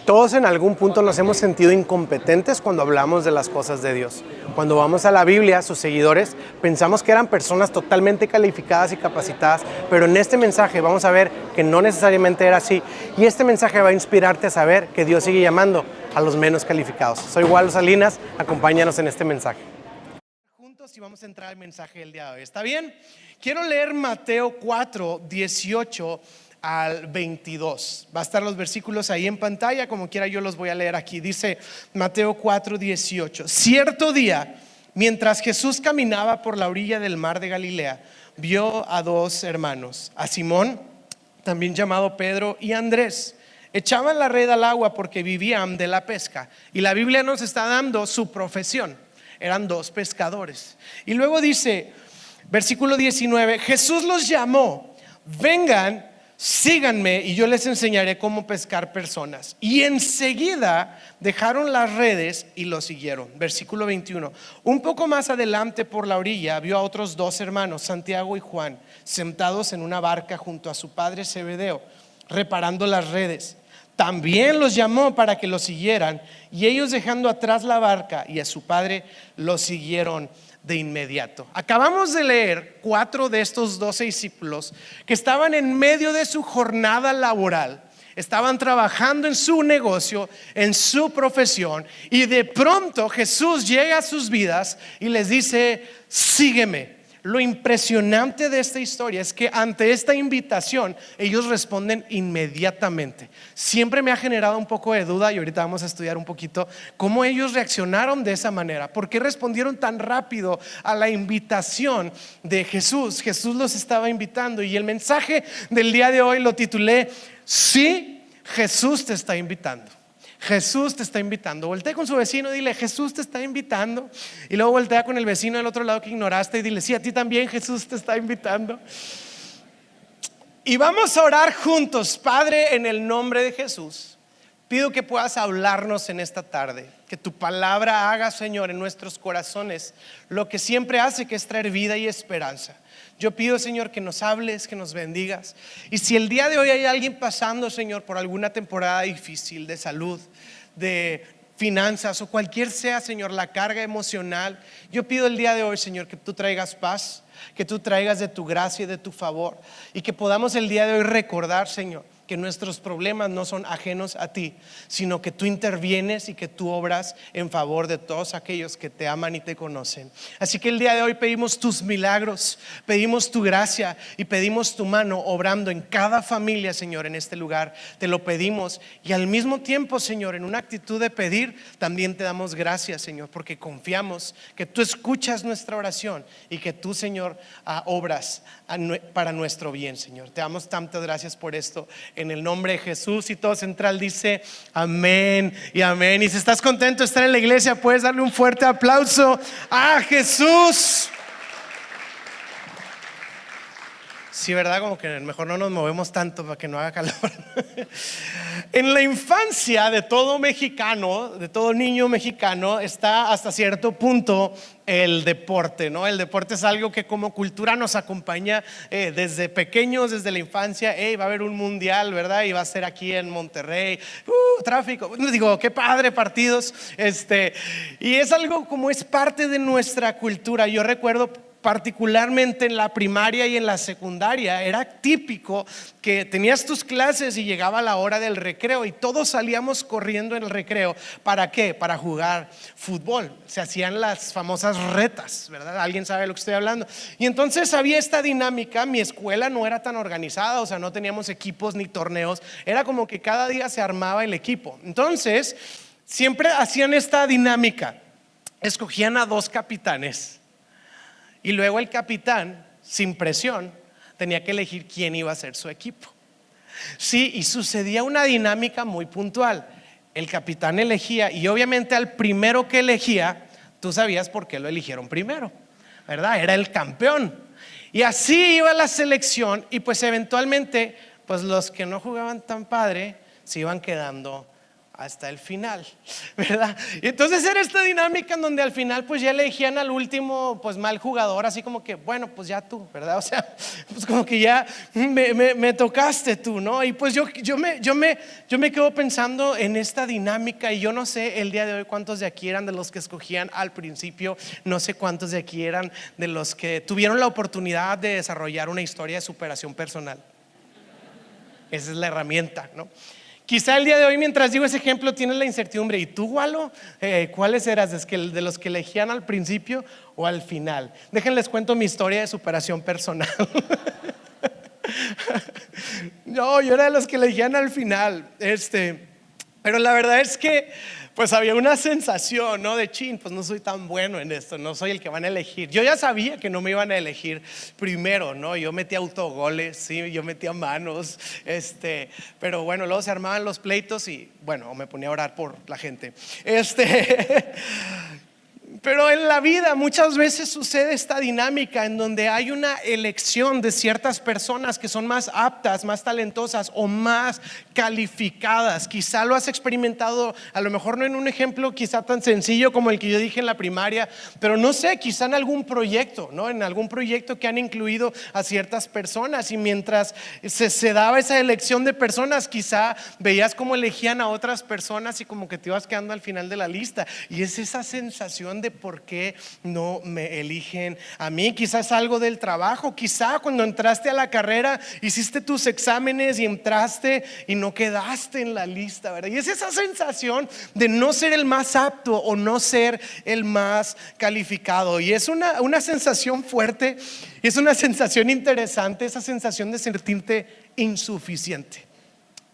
Todos en algún punto nos hemos sentido incompetentes cuando hablamos de las cosas de Dios. Cuando vamos a la Biblia, sus seguidores pensamos que eran personas totalmente calificadas y capacitadas, pero en este mensaje vamos a ver que no necesariamente era así. Y este mensaje va a inspirarte a saber que Dios sigue llamando a los menos calificados. Soy Waldo Salinas, acompáñanos en este mensaje. Juntos y vamos a entrar al mensaje del día de hoy. ¿Está bien? Quiero leer Mateo 4, 18 al 22. Va a estar los versículos ahí en pantalla, como quiera yo los voy a leer aquí. Dice Mateo 4, 18. Cierto día, mientras Jesús caminaba por la orilla del mar de Galilea, vio a dos hermanos, a Simón, también llamado Pedro, y Andrés. Echaban la red al agua porque vivían de la pesca. Y la Biblia nos está dando su profesión. Eran dos pescadores. Y luego dice, versículo 19, Jesús los llamó: vengan, síganme y yo les enseñaré cómo pescar personas. Y enseguida dejaron las redes y lo siguieron. Versículo 21. Un poco más adelante por la orilla vio a otros dos hermanos, Santiago y Juan, sentados en una barca junto a su padre Zebedeo, reparando las redes. También los llamó para que lo siguieran, y ellos, dejando atrás la barca y a su padre, lo siguieron de inmediato. Acabamos de leer 4 de estos 12 discípulos que estaban en medio de su jornada laboral, estaban trabajando en su negocio, en su profesión, y de pronto Jesús llega a sus vidas y les dice: sígueme. Lo impresionante de esta historia es que ante esta invitación ellos responden inmediatamente. Siempre me ha generado un poco de duda, y ahorita vamos a estudiar un poquito cómo ellos reaccionaron de esa manera. ¿Por qué respondieron tan rápido a la invitación de Jesús? Jesús los estaba invitando, y el mensaje del día de hoy lo titulé: sí, Jesús te está invitando. Jesús te está invitando. Voltea con su vecino y dile: Jesús te está invitando. Y luego voltea con el vecino del otro lado que ignoraste y dile: sí, a ti también Jesús te está invitando. Y vamos a orar juntos. Padre, en el nombre de Jesús, pido que puedas hablarnos en esta tarde, que tu palabra haga, Señor, en nuestros corazones lo que siempre hace, que es traer vida y esperanza. Yo pido, Señor, que nos hables, que nos bendigas. Y si el día de hoy hay alguien pasando, Señor, por alguna temporada difícil de salud, de finanzas o cualquier sea, Señor, la carga emocional, yo pido el día de hoy, Señor, que tú traigas paz, que tú traigas de tu gracia y de tu favor, y que podamos el día de hoy recordar, Señor, que nuestros problemas no son ajenos a ti, sino que tú intervienes y que tú obras en favor de todos aquellos que te aman y te conocen. Así que el día de hoy pedimos tus milagros, pedimos tu gracia y pedimos tu mano obrando en cada familia, Señor, en este lugar. Te lo pedimos, y al mismo tiempo, Señor, en una actitud de pedir, también te damos gracias, Señor, porque confiamos que tú escuchas nuestra oración y que tú, Señor, obras para nuestro bien, Señor. Te damos tantas gracias por esto, en el nombre de Jesús. Y todo central dice amén y amén. Y si estás contento de estar en la iglesia, puedes darle un fuerte aplauso a Jesús. Sí, ¿verdad? Como que mejor no nos movemos tanto para que no haga calor. En la infancia de todo mexicano, de todo niño mexicano, está hasta cierto punto el deporte, ¿no? El deporte es algo que como cultura nos acompaña desde pequeños, desde la infancia. Va a haber un mundial, ¿verdad? Y va a ser aquí en Monterrey. Tráfico. Digo, qué padre, partidos. Y es algo como es parte de nuestra cultura. Yo recuerdo particularmente en la primaria y en la secundaria, era típico que tenías tus clases y llegaba la hora del recreo y todos salíamos corriendo en el recreo. ¿Para qué? Para jugar fútbol. Se hacían las famosas retas, ¿verdad? ¿Alguien sabe lo que estoy hablando? Y entonces había esta dinámica. Mi escuela no era tan organizada, o sea, no teníamos equipos ni torneos. Era como que cada día se armaba el equipo. Entonces siempre hacían esta dinámica. Escogían a 2 capitanes. Y luego el capitán, sin presión, tenía que elegir quién iba a ser su equipo. Sí, y sucedía una dinámica muy puntual. El capitán elegía, y obviamente al primero que elegía, tú sabías por qué lo eligieron primero, ¿verdad? Era el campeón. Y así iba la selección, y pues eventualmente, pues los que no jugaban tan padre se iban quedando hasta el final, ¿verdad? Y entonces era esta dinámica en donde al final pues ya elegían al último pues mal jugador, así como que bueno, pues ya tú, ¿verdad? O sea, pues como que ya me tocaste tú, ¿no? Y pues yo me quedo pensando en esta dinámica, y yo no sé el día de hoy cuántos de aquí eran de los que escogían al principio, no sé cuántos de aquí eran de los que tuvieron la oportunidad de desarrollar una historia de superación personal. Esa es la herramienta, ¿no? Quizá el día de hoy, mientras digo ese ejemplo, tienes la incertidumbre. ¿Y tú, Walo? ¿Cuáles eras? ¿De los que elegían al principio o al final? Déjenles cuento mi historia de superación personal. No, yo era de los que elegían al final. Pero la verdad es que pues había una sensación, ¿no? De chin, pues no soy tan bueno en esto, no soy el que van a elegir. Yo ya sabía que no me iban a elegir primero, ¿no? Yo metía autogoles, sí, yo metía manos, pero bueno, luego se armaban los pleitos y bueno, me ponía a orar por la gente. Pero en la vida muchas veces sucede esta dinámica en donde hay una elección de ciertas personas que son más aptas, más talentosas o más calificadas. Quizá lo has experimentado, a lo mejor no en un ejemplo quizá tan sencillo como el que yo dije en la primaria, pero no sé, quizá en algún proyecto, ¿no? En algún proyecto que han incluido a ciertas personas, y mientras se daba esa elección de personas, quizá veías cómo elegían a otras personas y como que te ibas quedando al final de la lista, y es esa sensación de por qué no me eligen a mí. Quizás algo del trabajo, quizá cuando entraste a la carrera hiciste tus exámenes y entraste y no quedaste en la lista, ¿verdad? Y es esa sensación de no ser el más apto o no ser el más calificado, y es una sensación fuerte, y es una sensación interesante, esa sensación de sentirte insuficiente,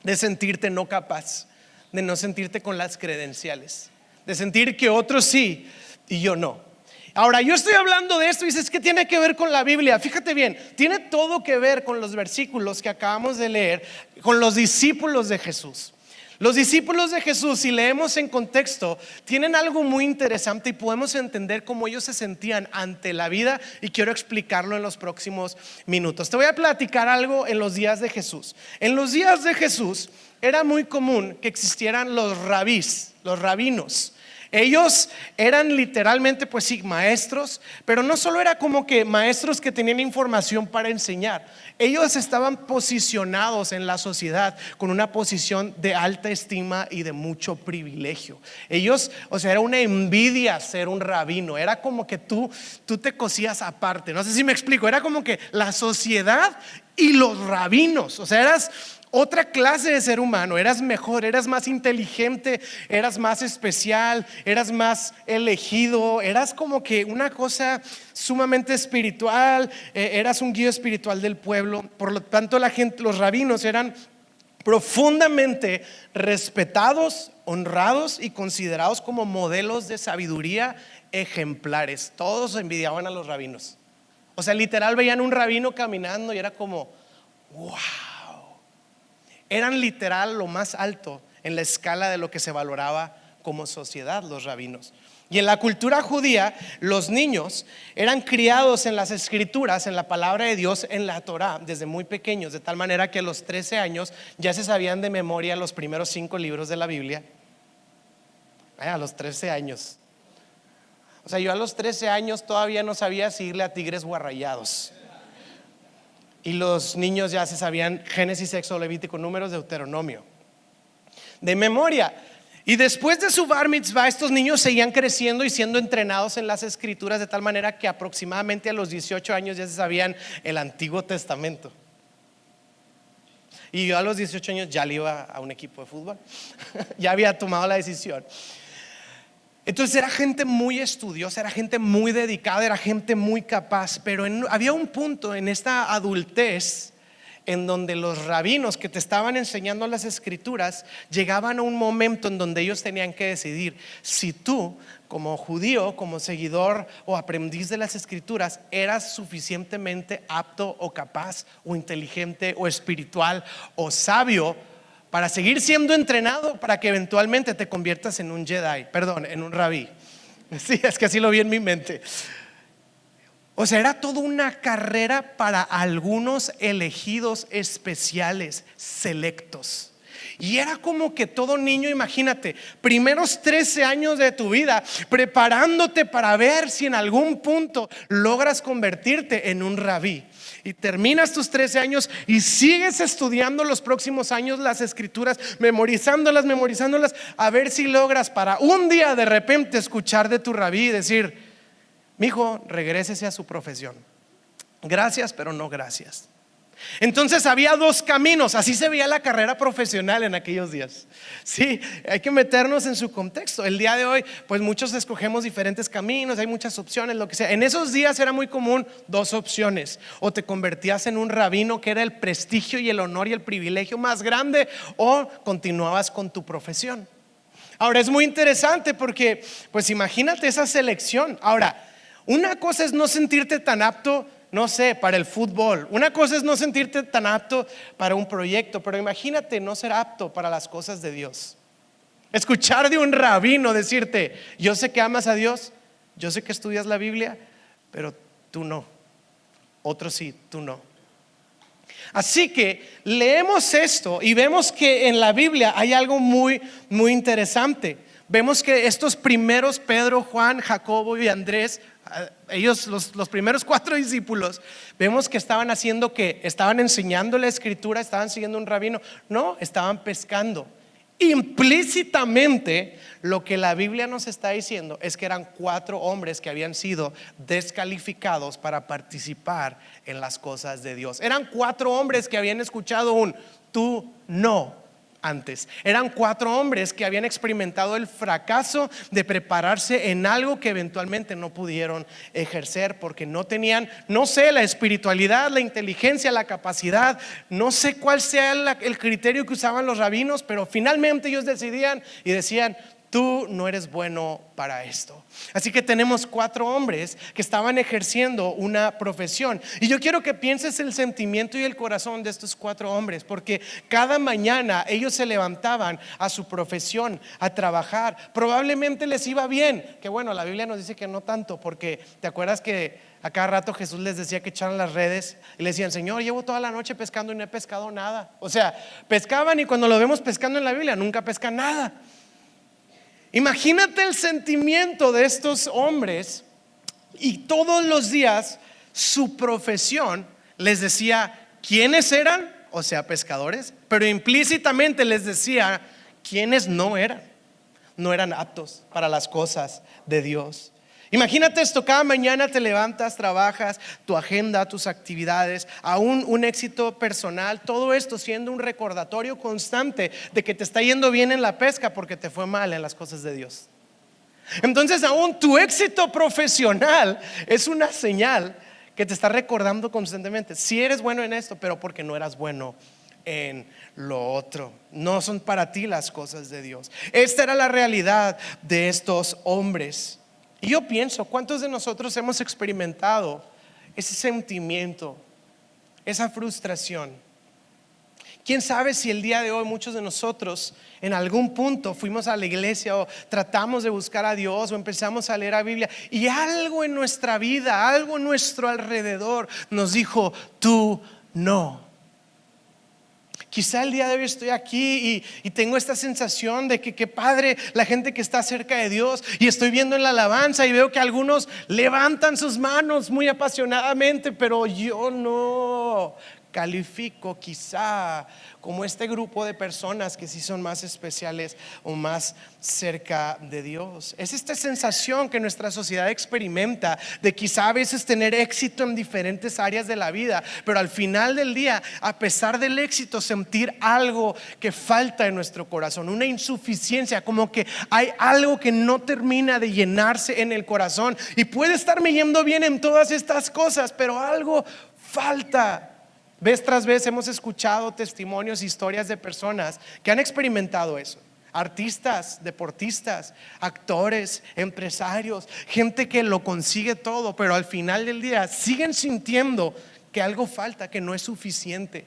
de sentirte no capaz, de no sentirte con las credenciales, de sentir que otros sí y yo no. Ahora, yo estoy hablando de esto y dices, ¿qué tiene que ver con la Biblia? Fíjate bien, tiene todo que ver con los versículos que acabamos de leer, con los discípulos de Jesús. Los discípulos de Jesús, si leemos en contexto, tienen algo muy interesante y podemos entender cómo ellos se sentían ante la vida, y quiero explicarlo en los próximos minutos. Te voy a platicar algo en los días de Jesús. En los días de Jesús era muy común que existieran los rabís, los rabinos. Ellos eran literalmente, pues sí, maestros, pero no solo era como que maestros que tenían información para enseñar. Ellos estaban posicionados en la sociedad con una posición de alta estima y de mucho privilegio. Ellos, o sea, era una envidia ser un rabino. Era como que tú te cosías aparte. No sé si me explico. Era como que la sociedad y los rabinos. O sea, eras otra clase de ser humano, eras mejor, eras más inteligente, eras más especial, eras más elegido, eras como que una cosa sumamente espiritual, eras un guía espiritual del pueblo. Por lo tanto, la gente, los rabinos eran profundamente respetados, honrados y considerados como modelos de sabiduría ejemplares. Todos envidiaban a los rabinos. O sea, literal veían un rabino caminando y era como, wow. Eran literal lo más alto en la escala de lo que se valoraba como sociedad, los rabinos. Y en la cultura judía, los niños eran criados en las escrituras, en la palabra de Dios, en la Torá, desde muy pequeños, de tal manera que a los 13 años ya se sabían de memoria los primeros 5 libros de la Biblia. A los 13 años. O sea, yo a los 13 años todavía no sabía si irle a tigres o a rayados. Y los niños ya se sabían Génesis, Éxodo, Levítico, Números, Deuteronomio de memoria. Y después de su bar mitzvah, estos niños seguían creciendo y siendo entrenados en las escrituras, de tal manera que aproximadamente a los 18 años ya se sabían el Antiguo Testamento. Y yo a los 18 años ya le iba a un equipo de fútbol. Ya había tomado la decisión. Entonces era gente muy estudiosa, era gente muy dedicada, era gente muy capaz. Pero había un punto en esta adultez en donde los rabinos que te estaban enseñando las escrituras llegaban a un momento en donde ellos tenían que decidir si tú, como judío, como seguidor o aprendiz de las escrituras, eras suficientemente apto o capaz o inteligente o espiritual o sabio para seguir siendo entrenado para que eventualmente te conviertas en un Jedi, en un rabí. Sí, es que así lo vi en mi mente. O sea, era toda una carrera para algunos elegidos especiales, selectos. Y era como que todo niño, imagínate, primeros 13 años de tu vida, preparándote para ver si en algún punto logras convertirte en un rabí. Y terminas tus 13 años y sigues estudiando los próximos años las escrituras, memorizándolas, a ver si logras para un día de repente escuchar de tu rabí y decir: mijo, regrésese a su profesión. Gracias, pero no gracias. Entonces había dos caminos, así se veía la carrera profesional en aquellos días. Sí, hay que meternos en su contexto. El día de hoy, pues muchos escogemos diferentes caminos, hay muchas opciones, lo que sea. En esos días era muy común dos opciones: o te convertías en un rabino, que era el prestigio y el honor y el privilegio más grande, o continuabas con tu profesión. Ahora es muy interesante porque, pues imagínate esa selección. Ahora, una cosa es no sentirte tan apto, no sé, para el fútbol. Una cosa es no sentirte tan apto para un proyecto, pero imagínate no ser apto para las cosas de Dios. Escuchar de un rabino decirte: yo sé que amas a Dios, yo sé que estudias la Biblia, pero tú no. Otros sí, tú no. Así que leemos esto y vemos que en la Biblia hay algo muy, muy interesante. Vemos que estos primeros, Pedro, Juan, Jacobo y Andrés, ellos los primeros 4 discípulos, vemos que estaban haciendo que estaban enseñando la escritura, estaban siguiendo un rabino. No, estaban pescando. Implícitamente lo que la Biblia nos está diciendo es que eran 4 hombres que habían sido descalificados para participar en las cosas de Dios. Eran 4 hombres que habían escuchado un tú no antes. Eran 4 hombres que habían experimentado el fracaso de prepararse en algo que eventualmente no pudieron ejercer porque no tenían, no sé, la espiritualidad, la inteligencia, la capacidad. No sé cuál sea el criterio que usaban los rabinos, pero finalmente ellos decidían y decían: tú no eres bueno para esto. Así que tenemos 4 hombres que estaban ejerciendo una profesión. Y yo quiero que pienses el sentimiento y el corazón de estos 4 hombres, porque cada mañana ellos se levantaban a su profesión, a trabajar. Probablemente les iba bien, que bueno, la Biblia nos dice que no tanto, porque te acuerdas que a cada rato Jesús les decía que echaran las redes y le decían: Señor, llevo toda la noche pescando y no he pescado nada. O sea, pescaban, y cuando lo vemos pescando en la Biblia, nunca pescan nada. Imagínate el sentimiento de estos hombres, y todos los días su profesión les decía quiénes eran, o sea, pescadores, pero implícitamente les decía quiénes no eran aptos para las cosas de Dios. Imagínate esto: cada mañana te levantas, trabajas, tu agenda, tus actividades, aún un éxito personal, todo esto siendo un recordatorio constante de que te está yendo bien en la pesca porque te fue mal en las cosas de Dios. Entonces aún tu éxito profesional es una señal que te está recordando constantemente: si eres bueno en esto, pero porque no eras bueno en lo otro. No son para ti las cosas de Dios. Esta era la realidad de estos hombres. Y yo pienso, ¿cuántos de nosotros hemos experimentado ese sentimiento, esa frustración? ¿Quién sabe si el día de hoy muchos de nosotros en algún punto fuimos a la iglesia o tratamos de buscar a Dios o empezamos a leer la Biblia y algo en nuestra vida, algo en nuestro alrededor nos dijo: tú no? Quizá el día de hoy estoy aquí y tengo esta sensación de que padre la gente que está cerca de Dios, y estoy viendo en la alabanza y veo que algunos levantan sus manos muy apasionadamente, pero yo no califico quizá como este grupo de personas que sí son más especiales o más cerca de Dios. Es esta sensación que nuestra sociedad experimenta de quizá a veces tener éxito en diferentes áreas de la vida, pero al final del día, a pesar del éxito, sentir algo que falta en nuestro corazón, una insuficiencia, como que hay algo que no termina de llenarse en el corazón. Y puede estarme yendo bien en todas estas cosas, pero algo falta. Vez tras vez hemos escuchado testimonios, historias de personas que han experimentado eso. Artistas, deportistas, actores, empresarios, gente que lo consigue todo, pero al final del día siguen sintiendo que algo falta, que no es suficiente.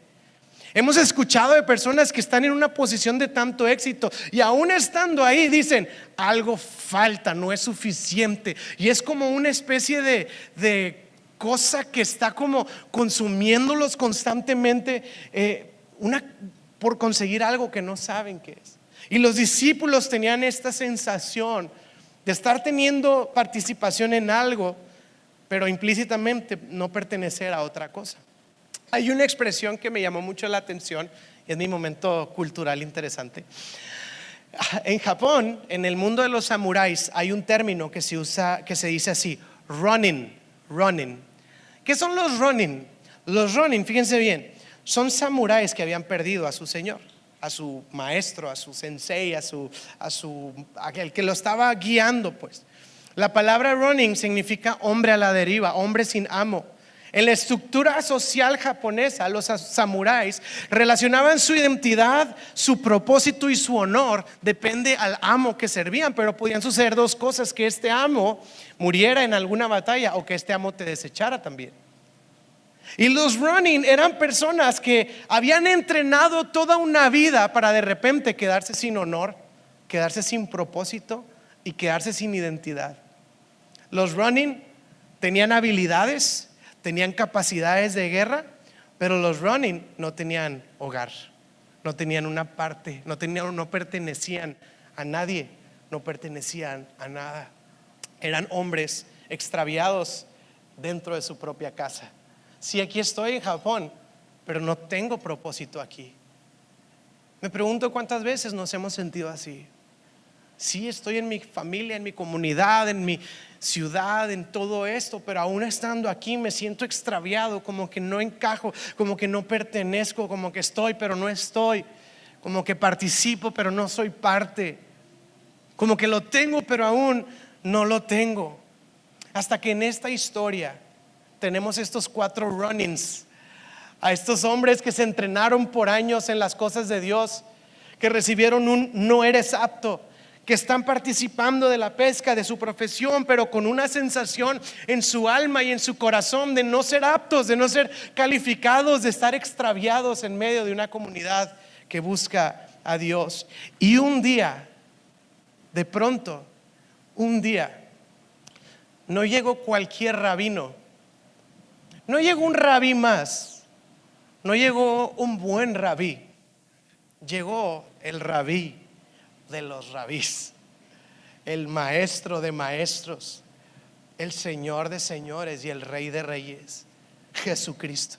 Hemos escuchado de personas que están en una posición de tanto éxito y aún estando ahí dicen: algo falta, no es suficiente. Y es como una especie de cosa que está como consumiéndolos constantemente, por conseguir algo que no saben qué es. Y los discípulos tenían esta sensación de estar teniendo participación en algo, pero implícitamente no pertenecer a otra cosa. Hay una expresión que me llamó mucho la atención, y es mi momento cultural interesante. En Japón, en el mundo de los samuráis, hay un término que se usa, que se dice así: ronin. ¿Qué son los ronin? Los ronin, fíjense bien, son samuráis que habían perdido a su señor, a su maestro, a su sensei, a aquel que lo estaba guiando, pues. La palabra ronin significa hombre a la deriva, hombre sin amo. En la estructura social japonesa, los samuráis relacionaban su identidad, su propósito y su honor depende al amo que servían, pero podían suceder dos cosas: que este amo muriera en alguna batalla o que este amo te desechara también. Y los Ronin eran personas que habían entrenado toda una vida para de repente quedarse sin honor, quedarse sin propósito y quedarse sin identidad. Los Ronin tenían habilidades, tenían capacidades de guerra, pero los Ronin no tenían hogar, no tenían una parte, no pertenecían a nadie, no pertenecían a nada. Eran hombres extraviados dentro de su propia casa. Sí, aquí estoy en Japón, pero no tengo propósito aquí. Me pregunto cuántas veces nos hemos sentido así. Sí, estoy en mi familia, en mi comunidad, en mi ciudad, en todo esto, pero aún estando aquí me siento extraviado, como que no encajo, como que no pertenezco, como que estoy pero no estoy, como que participo pero no soy parte, como que lo tengo pero aún no lo tengo. Hasta que en esta historia tenemos estos 4 Ronins, a estos hombres que se entrenaron por años en las cosas de Dios, que recibieron un no eres apto, que están participando de la pesca, de su profesión, pero con una sensación en su alma y en su corazón de no ser aptos, de no ser calificados, de estar extraviados en medio de una comunidad que busca a Dios. Y un día, de pronto, un día, no llegó cualquier rabino, no llegó un rabí más, no llegó un buen rabí, llegó el rabí de los rabís, el maestro de maestros, el Señor de señores y el Rey de reyes, Jesucristo.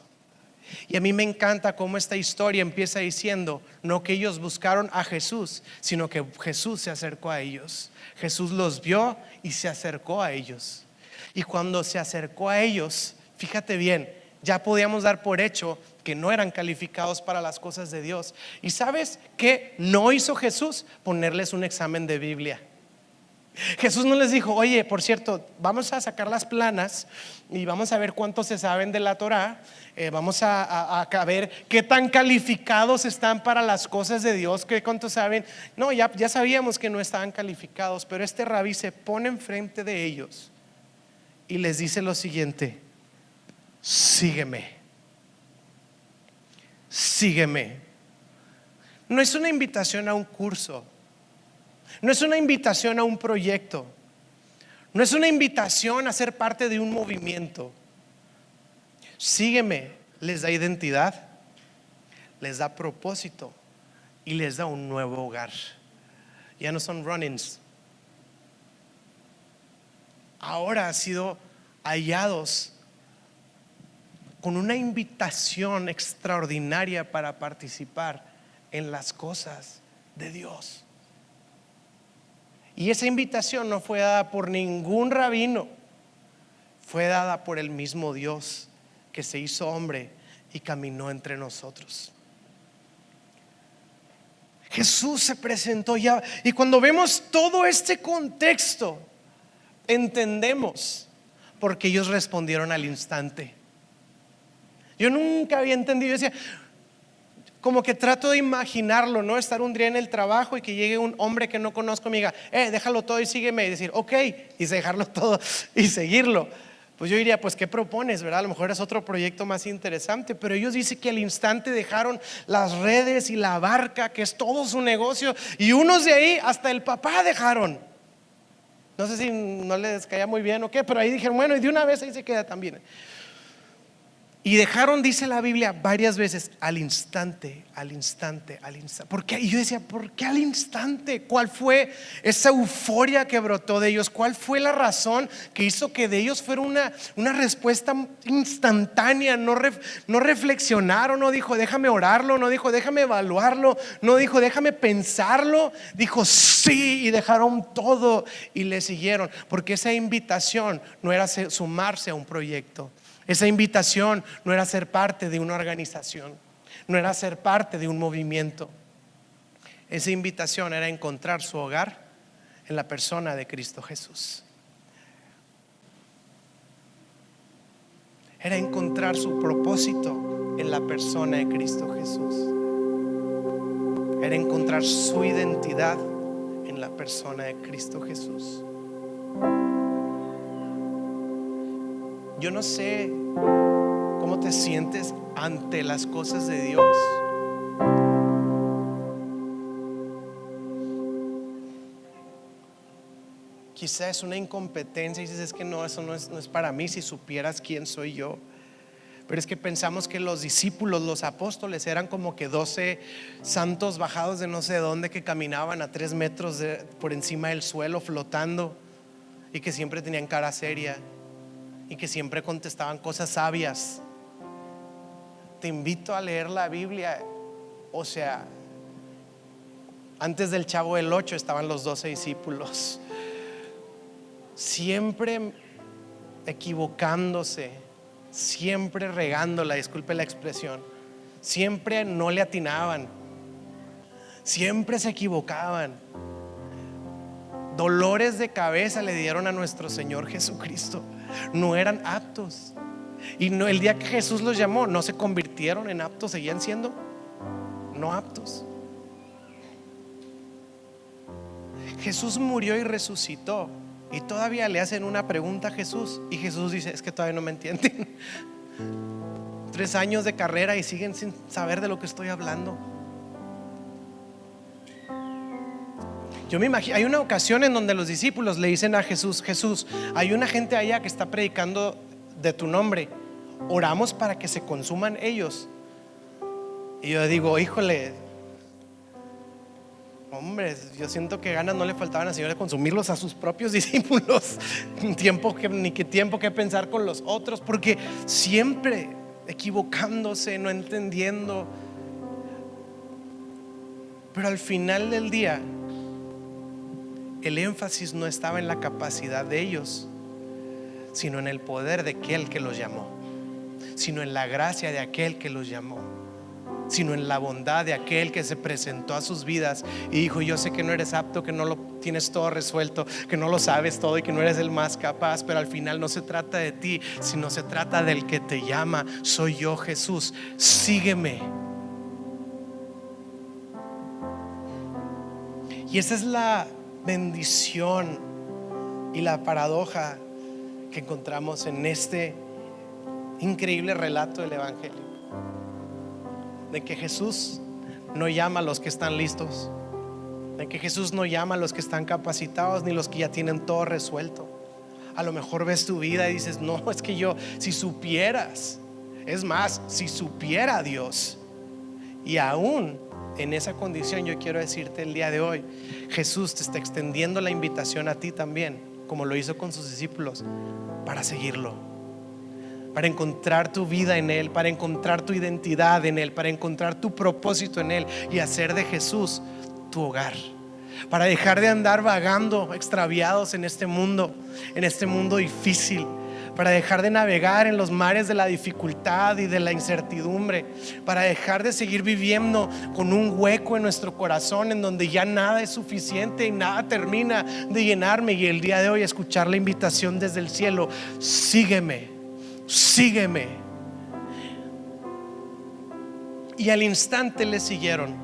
Y a mí me encanta cómo esta historia empieza diciendo no que ellos buscaron a Jesús, sino que Jesús se acercó a ellos. Jesús los vio y se acercó a ellos. Y cuando se acercó a ellos, fíjate bien, ya podíamos dar por hecho que no eran calificados para las cosas de Dios. ¿Y sabes qué no hizo Jesús? Ponerles un examen de Biblia. Jesús no les dijo: oye, por cierto, vamos a sacar las planas y vamos a ver cuántos se saben de la Torá, vamos a ver qué tan calificados están para las cosas de Dios, qué cuántos saben. No, ya sabíamos que no estaban calificados, pero este rabí se pone enfrente de ellos y les dice lo siguiente: sígueme. Sígueme. No es una invitación a un curso, no es una invitación a un proyecto, no es una invitación a ser parte de un movimiento. Sígueme les da identidad, les da propósito y les da un nuevo hogar. Ya no son run-ins, ahora han sido hallados con una invitación extraordinaria para participar en las cosas de Dios. Y esa invitación no fue dada por ningún rabino, fue dada por el mismo Dios que se hizo hombre y caminó entre nosotros. Jesús se presentó ya, y cuando vemos todo este contexto, entendemos por qué ellos respondieron al instante. Yo nunca había entendido, decía, como que trato de imaginarlo, ¿no? Estar un día en el trabajo y que llegue un hombre que no conozco y me diga, déjalo todo y sígueme, y decir, ok, y dejarlo todo y seguirlo. Pues yo diría, pues ¿qué propones, verdad? A lo mejor es otro proyecto más interesante. Pero ellos dicen que al instante dejaron las redes y la barca, que es todo su negocio, y unos de ahí hasta el papá dejaron. No sé si no les caía muy bien o qué, pero ahí dijeron, bueno, y de una vez ahí se queda también. Y dejaron, dice la Biblia varias veces, al instante, al instante, al instante. ¿Por qué? Y yo decía, ¿por qué al instante? ¿Cuál fue esa euforia que brotó de ellos? ¿Cuál fue la razón que hizo que de ellos fuera una respuesta instantánea? No reflexionaron, no dijo, déjame orarlo, no dijo, déjame evaluarlo, no dijo, déjame pensarlo. Dijo, sí, y dejaron todo y le siguieron. Porque esa invitación no era sumarse a un proyecto. Esa invitación no era ser parte de una organización, no era ser parte de un movimiento. Esa invitación era encontrar su hogar en la persona de Cristo Jesús. Era encontrar su propósito en la persona de Cristo Jesús. Era encontrar su identidad en la persona de Cristo Jesús. Yo no sé cómo te sientes ante las cosas de Dios. Quizá es una incompetencia y dices, es que no, eso no es para mí, si supieras quién soy yo. Pero es que pensamos que los discípulos, los apóstoles, eran como que 12 santos bajados de no sé dónde, que caminaban a 3 metros por encima del suelo flotando, y que siempre tenían cara seria y que siempre contestaban cosas sabias. Te invito a leer la Biblia. O sea, antes del Chavo del 8 estaban los 12 discípulos, siempre equivocándose, siempre regándola, disculpe la expresión, siempre no le atinaban, siempre se equivocaban. Dolores de cabeza le dieron a nuestro Señor Jesucristo. No eran aptos. Y no, el día que Jesús los llamó, no se convirtieron en aptos, seguían siendo no aptos. Jesús murió y resucitó, y todavía le hacen una pregunta a Jesús, y Jesús dice, es que todavía no me entienden. 3 años de carrera y siguen sin saber de lo que estoy hablando. Yo me imagino, hay una ocasión en donde los discípulos le dicen a Jesús, Jesús, hay una gente allá que está predicando de tu nombre, oramos para que se consuman ellos. Y yo digo, híjole, hombre, yo siento que ganas no le faltaban al Señor de consumirlos a sus propios discípulos. Ni tiempo que pensar con los otros, porque siempre equivocándose, no entendiendo. Pero al final del día, el énfasis no estaba en la capacidad de ellos, sino en el poder de aquel que los llamó, sino en la gracia de aquel que los llamó, sino en la bondad de aquel que se presentó a sus vidas y dijo, yo sé que no eres apto, que no lo tienes todo resuelto, que no lo sabes todo y que no eres el más capaz, pero al final no se trata de ti, sino se trata del que te llama. Soy yo, Jesús, sígueme. Y esa es la bendición y la paradoja que encontramos en este increíble relato del Evangelio, de que Jesús no llama a los que están listos, de que Jesús no llama a los que están capacitados ni los que ya tienen todo resuelto. A lo mejor ves tu vida y dices, no, es que yo, si supieras, es más, si supiera Dios. Y aún en esa condición yo quiero decirte el día de hoy, Jesús te está extendiendo la invitación a ti también, como lo hizo con sus discípulos, para seguirlo, para encontrar tu vida en Él, para encontrar tu identidad en Él, para encontrar tu propósito en Él y hacer de Jesús tu hogar, para dejar de andar vagando extraviados en este mundo difícil, para dejar de navegar en los mares de la dificultad y de la incertidumbre, para dejar de seguir viviendo con un hueco en nuestro corazón en donde ya nada es suficiente y nada termina de llenarme, y el día de hoy escuchar la invitación desde el cielo, sígueme, sígueme. Y al instante le siguieron,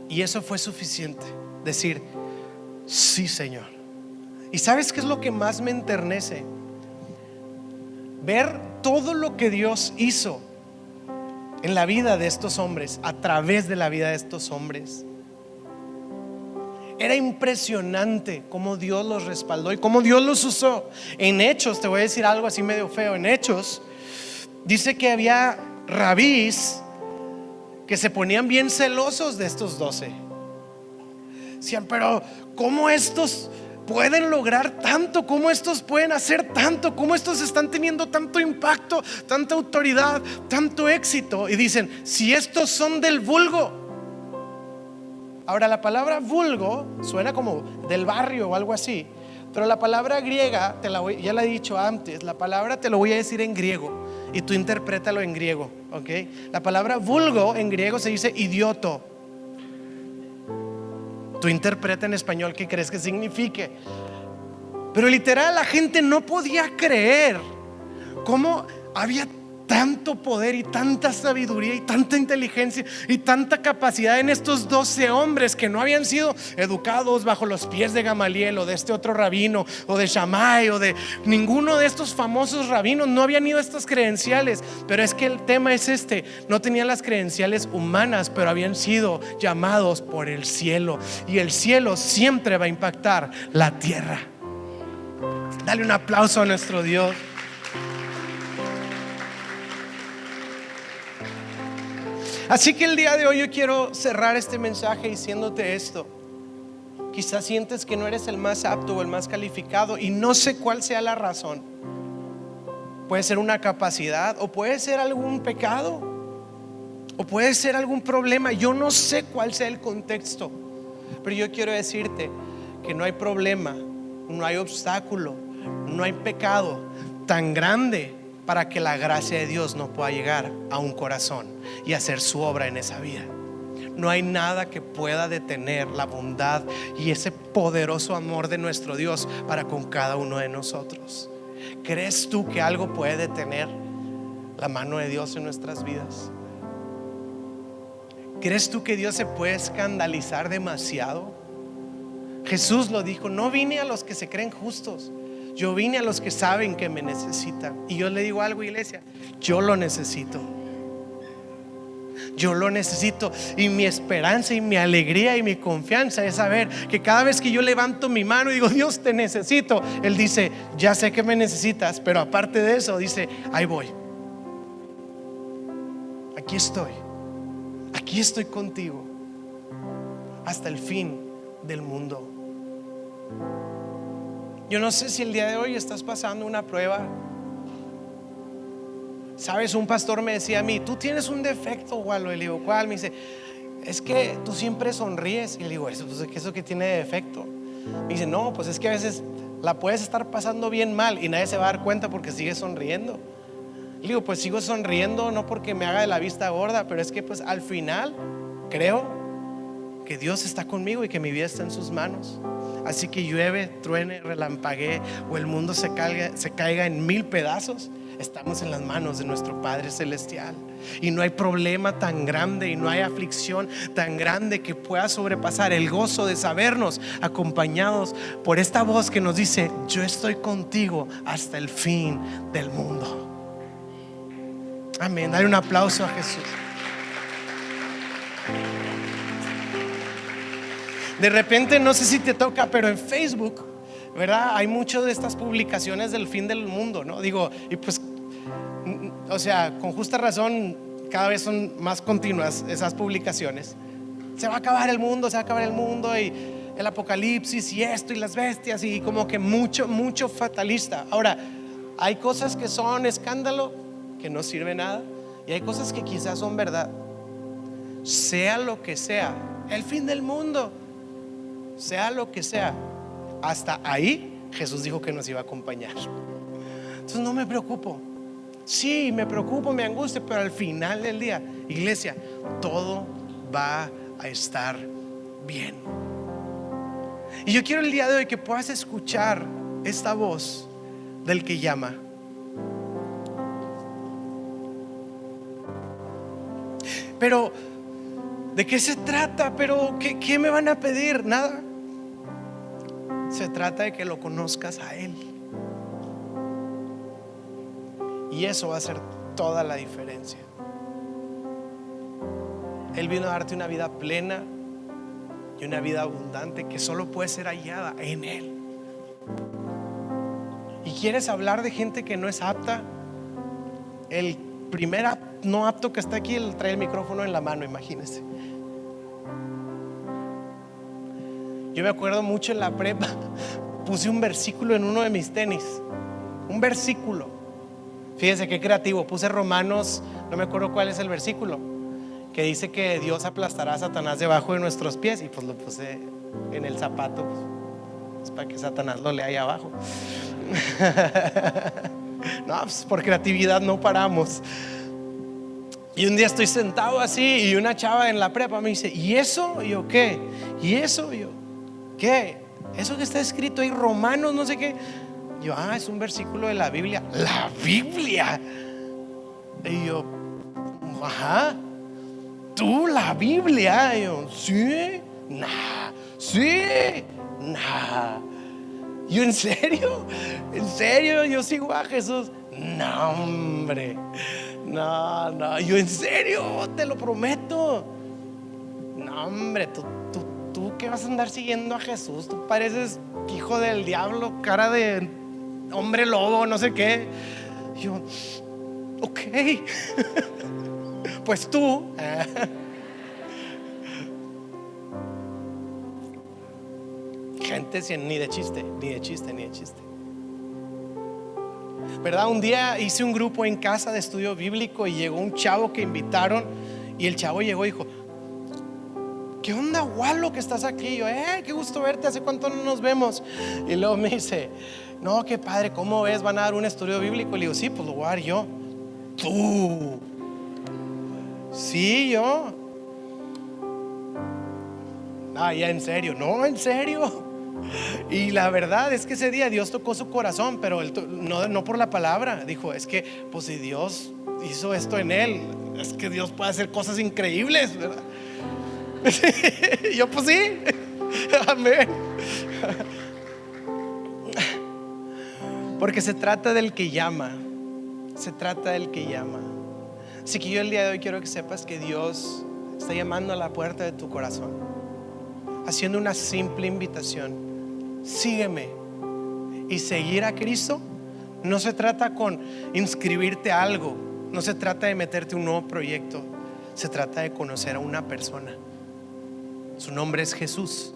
y eso fue suficiente, decir sí, Señor. ¿Y sabes qué es lo que más me enternece? Ver todo lo que Dios hizo en la vida de estos hombres, a través de la vida de estos hombres. Era impresionante cómo Dios los respaldó y cómo Dios los usó. En Hechos, te voy a decir algo así medio feo, en Hechos dice que había rabís que se ponían bien celosos de estos 12. Decían, pero ¿cómo estos pueden lograr tanto? ¿Cómo estos pueden hacer tanto? ¿Cómo estos están teniendo tanto impacto, tanta autoridad, tanto éxito? Y dicen, si estos son del vulgo. Ahora, la palabra vulgo suena como del barrio o algo así, pero la palabra griega, ya la he dicho antes, la palabra te lo voy a decir en griego y tú interprétalo en griego, ¿ok? La palabra vulgo en griego se dice idioto. Tú interpreta en español qué crees que signifique. Pero literal, la gente no podía creer cómo había tanto poder y tanta sabiduría y tanta inteligencia y tanta capacidad en estos 12 hombres que no habían sido educados bajo los pies de Gamaliel o de este otro rabino o de Shammai o de ninguno de estos famosos rabinos. No habían ido estas credenciales. Pero es que el tema es no tenían las credenciales humanas, pero habían sido llamados por el cielo, y el cielo siempre va a impactar la tierra. Dale un aplauso a nuestro Dios. Así que el día de hoy yo quiero cerrar este mensaje diciéndote esto. Quizás sientes que no eres el más apto o el más calificado, y no sé cuál sea la razón. Puede ser una capacidad, o puede ser algún pecado, o puede ser algún problema. Yo no sé cuál sea el contexto, pero yo quiero decirte que no hay problema, no hay obstáculo, no hay pecado tan grande para que la gracia de Dios no pueda llegar a un corazón y hacer su obra en esa vida. No hay nada que pueda detener la bondad y ese poderoso amor de nuestro Dios para con cada uno de nosotros. ¿Crees tú que algo puede detener la mano de Dios en nuestras vidas? ¿Crees tú que Dios se puede escandalizar demasiado? Jesús lo dijo: no vine a los que se creen justos, yo vine a los que saben que me necesitan. Y yo le digo algo, iglesia, yo lo necesito. Yo lo necesito, y mi esperanza y mi alegría y mi confianza es saber que cada vez que yo levanto mi mano y digo: Dios, te necesito, Él dice: ya sé que me necesitas, pero aparte de eso dice: ahí voy, aquí estoy contigo hasta el fin del mundo. Yo no sé si el día de hoy estás pasando una prueba. Sabes, un pastor me decía a mí: tú tienes un defecto, Walo. Y le digo: ¿cuál? Me dice: es que tú siempre sonríes. Y le digo: ¿eso qué tiene de defecto? Me dice: no, pues es que a veces la puedes estar pasando bien mal y nadie se va a dar cuenta porque sigues sonriendo. Le digo: pues sigo sonriendo no porque me haga de la vista gorda, pero es que pues al final creo que Dios está conmigo y que mi vida está en sus manos. Así que llueve, truene, relampaguee o el mundo se caiga en 1000 pedazos, estamos en las manos de nuestro Padre Celestial. Y no hay problema tan grande y no hay aflicción tan grande que pueda sobrepasar el gozo de sabernos acompañados por esta voz que nos dice: yo estoy contigo hasta el fin del mundo. Amén. Dale un aplauso a Jesús. De repente, no sé si te toca, pero en Facebook, ¿verdad? Hay muchas de estas publicaciones del fin del mundo, ¿no? Digo, y pues, o sea, con justa razón, cada vez son más continuas esas publicaciones. Se va a acabar el mundo, y el apocalipsis y esto y las bestias, y como que mucho fatalista. Ahora, hay cosas que son escándalo, que no sirve nada, y hay cosas que quizás son verdad. Sea lo que sea, el fin del mundo, sea lo que sea, hasta ahí Jesús dijo que nos iba a acompañar. Entonces no me preocupo. Sí, me preocupo, me angustia, pero al final del día, iglesia, todo va a estar bien. Y yo quiero el día de hoy que puedas escuchar esta voz del que llama. Pero ¿de qué se trata? ¿Pero qué me van a pedir? Nada. Se trata de que lo conozcas a Él. Y eso va a hacer toda la diferencia. Él vino a darte una vida plena y una vida abundante que solo puede ser hallada en Él. ¿Y quieres hablar de gente que no es apta? Él primer no apto que está aquí, él trae el micrófono en la mano, imagínense. Yo me acuerdo mucho en la prepa, puse un versículo en uno de mis tenis, un versículo. Fíjense qué creativo, puse Romanos, no me acuerdo cuál es el versículo, que dice que Dios aplastará a Satanás debajo de nuestros pies, y pues lo puse en el zapato, pues, para que Satanás lo lea ahí abajo. No, pues por creatividad no paramos. Y un día estoy sentado así y una chava en la prepa me dice: ¿y eso? Y yo, ¿qué? ¿Y eso? Y yo, ¿qué? Eso que está escrito ahí, Romanos, no sé qué. Y yo, es un versículo de la Biblia. ¿La Biblia? Y yo, ajá. ¿Tú la Biblia? Y yo, sí. Nah, sí. Nah. Yo, ¿en serio? ¿En serio? Yo sigo a Jesús. No, hombre. No. Yo, ¿en serio? Te lo prometo. No, hombre, tú que vas a andar siguiendo a Jesús, tú pareces hijo del diablo, cara de hombre lobo, no sé qué. Yo, ok. Pues tú. Gente ni de chiste. ¿Verdad? Un día hice un grupo en casa de estudio bíblico y llegó un chavo que invitaron, y el chavo llegó y dijo: ¿qué onda, Walo, que estás aquí? Yo, qué gusto verte, ¿hace cuánto no nos vemos? Y luego me dice: no, qué padre, ¿cómo ves? ¿Van a dar un estudio bíblico? Le digo: sí, pues lo voy a dar yo. ¿Tú? Sí, yo. Ya en serio. No, en serio. Y la verdad es que ese día Dios tocó su corazón, pero no por la palabra. Dijo: es que pues si Dios hizo esto en él, es que Dios puede hacer cosas increíbles, ¿verdad? Yo, pues sí. Amén. Porque se trata del que llama. Se trata del que llama. Así que yo el día de hoy quiero que sepas que Dios está llamando a la puerta de tu corazón, haciendo una simple invitación: sígueme. Y seguir a Cristo no se trata con inscribirte a algo, no se trata de meterte a un nuevo proyecto, se trata de conocer a una persona. Su nombre es Jesús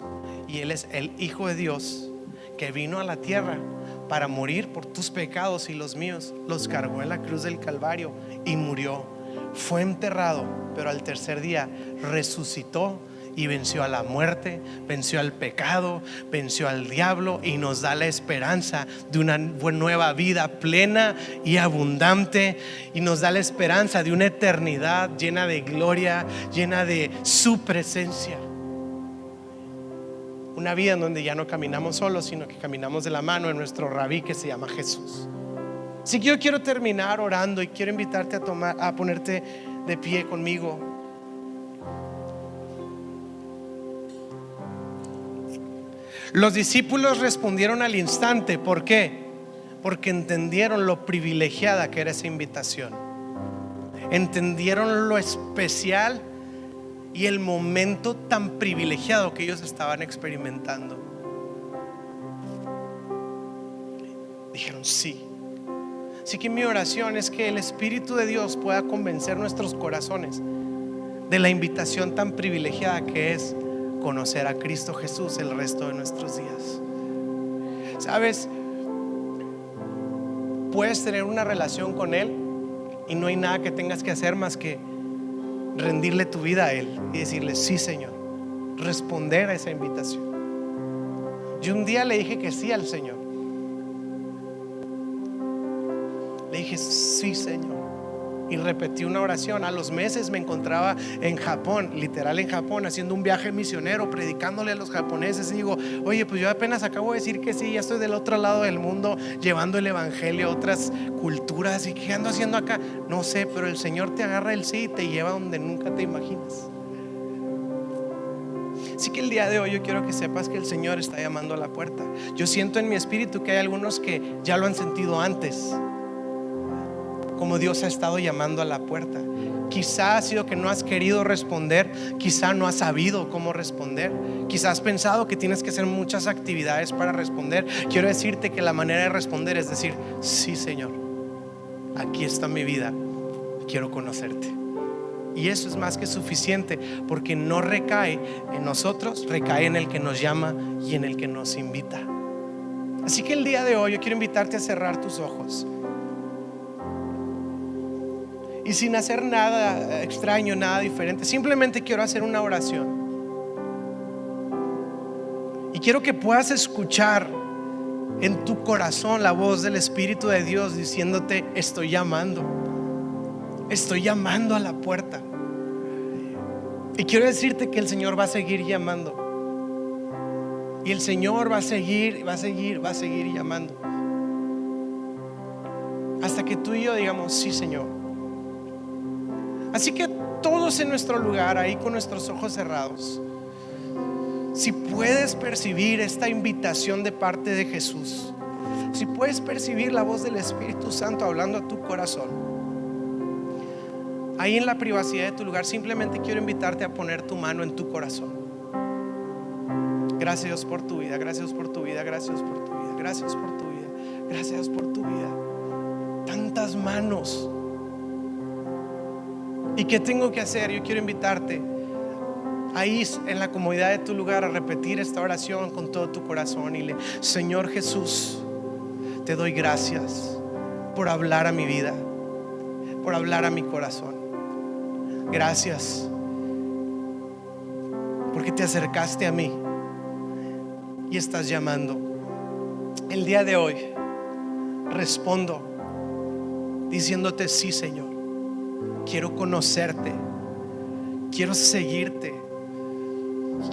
y Él es el Hijo de Dios que vino a la tierra para morir por tus pecados y los míos. Los cargó en la cruz del Calvario y murió. Fue enterrado, pero al tercer día resucitó y venció a la muerte, venció al pecado, venció al diablo, y nos da la esperanza de una nueva vida plena y abundante, y nos da la esperanza de una eternidad llena de gloria, llena de su presencia. Una vida en donde ya no caminamos solos, sino que caminamos de la mano de nuestro rabí que se llama Jesús. Así que yo quiero terminar orando y quiero invitarte a ponerte de pie conmigo. Los discípulos respondieron al instante. ¿Por qué? Porque entendieron lo privilegiada que era esa invitación. Entendieron lo especial y el momento tan privilegiado que ellos estaban experimentando. Dijeron sí. Así que mi oración es que el Espíritu de Dios pueda convencer nuestros corazones de la invitación tan privilegiada que es conocer a Cristo Jesús el resto de nuestros días. ¿Sabes? Puedes tener una relación con Él y no hay nada que tengas que hacer más que rendirle tu vida a Él y decirle: sí, Señor. Responder a esa invitación. Yo un día le dije que sí al Señor. Le dije: sí, Señor. Y repetí una oración. A los meses me encontraba en Japón, literal en Japón, haciendo un viaje misionero, predicándole a los japoneses. Y digo: oye, pues yo apenas acabo de decir que sí, ya estoy del otro lado del mundo, llevando el evangelio a otras culturas. ¿Y qué ando haciendo acá? No sé, pero el Señor te agarra el sí y te lleva donde nunca te imaginas. Así que el día de hoy yo quiero que sepas que el Señor está llamando a la puerta. Yo siento en mi espíritu que hay algunos que ya lo han sentido antes, como Dios ha estado llamando a la puerta. Quizá ha sido que no has querido responder, quizá no has sabido cómo responder, quizá has pensado que tienes que hacer muchas actividades para responder. Quiero decirte que la manera de responder es decir: sí, Señor, aquí está mi vida, quiero conocerte. Y eso es más que suficiente, porque no recae en nosotros, recae en el que nos llama y en el que nos invita. Así que el día de hoy yo quiero invitarte a cerrar tus ojos y sin hacer nada extraño, nada diferente, simplemente quiero hacer una oración. Y quiero que puedas escuchar en tu corazón la voz del Espíritu de Dios diciéndote: estoy llamando a la puerta. Y quiero decirte que el Señor va a seguir llamando. Y el Señor va a seguir llamando, hasta que tú y yo digamos: sí, Señor. Así que todos en nuestro lugar, ahí con nuestros ojos cerrados, si puedes percibir esta invitación de parte de Jesús, si puedes percibir la voz del Espíritu Santo hablando a tu corazón, ahí en la privacidad de tu lugar, simplemente quiero invitarte a poner tu mano en tu corazón. Gracias, Dios, por tu vida. Gracias por tu vida. Gracias por tu vida. Gracias por tu vida. Gracias por tu vida. Tantas manos. ¿Y qué tengo que hacer? Yo quiero invitarte ahí en la comodidad de tu lugar a repetir esta oración con todo tu corazón. Y Señor Jesús, te doy gracias por hablar a mi vida, por hablar a mi corazón. Gracias porque te acercaste a mí y estás llamando. El día de hoy respondo diciéndote: sí, Señor, quiero conocerte, quiero seguirte,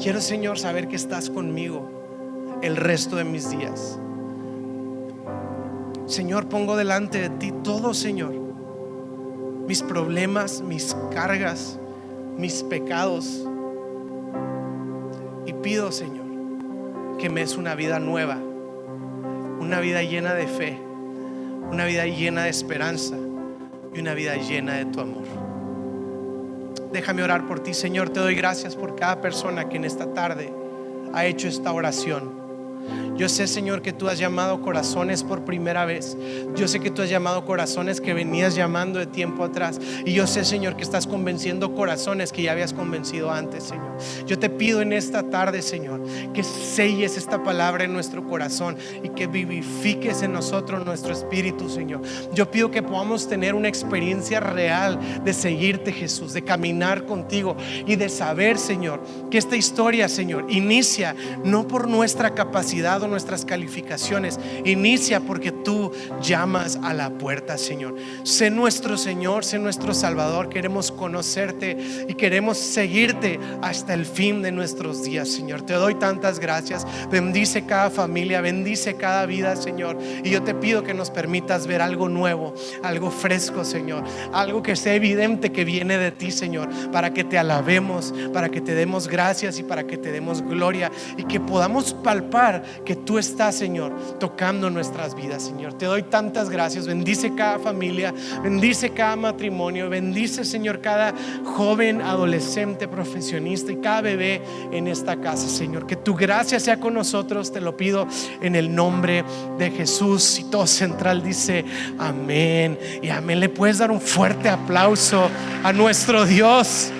quiero, Señor, saber que estás conmigo el resto de mis días. Señor, pongo delante de ti todo, Señor, mis problemas, mis cargas, mis pecados, y pido, Señor, que me des una vida nueva, una vida llena de fe, una vida llena de esperanza y una vida llena de tu amor. Déjame orar por ti, Señor. Te doy gracias por cada persona que en esta tarde ha hecho esta oración. Yo sé, Señor, que tú has llamado corazones por primera vez. Yo sé que tú has llamado corazones que venías llamando de tiempo atrás. Y yo sé, Señor, que estás convenciendo corazones que ya habías convencido antes, Señor. Yo te pido en esta tarde, Señor, que selles esta palabra en nuestro corazón y que vivifiques en nosotros nuestro espíritu, Señor. Yo pido que podamos tener una experiencia real de seguirte, Jesús, de caminar contigo y de saber, Señor, que esta historia, Señor, inicia no por nuestra capacidad o nuestras calificaciones, inicia porque tú llamas a la puerta, Señor. Sé nuestro Señor, sé nuestro Salvador. Queremos conocerte y queremos seguirte hasta el fin de nuestros días, Señor. Te doy tantas gracias. Bendice cada familia, bendice cada vida, Señor. Y yo te pido que nos permitas ver algo nuevo, algo fresco, Señor, algo que sea evidente que viene de ti, Señor, para que te alabemos, para que te demos gracias y para que te demos gloria, y que podamos palpar que tú estás, Señor, tocando nuestras vidas, Señor. Te doy tantas gracias. Bendice cada familia, bendice cada matrimonio, bendice, Señor, cada joven, adolescente, profesionista y cada bebé en esta casa, Señor. Que tu gracia sea con nosotros, te lo pido en el nombre de Jesús. Y todo central dice amén y amén. Le puedes dar un fuerte aplauso a nuestro Dios.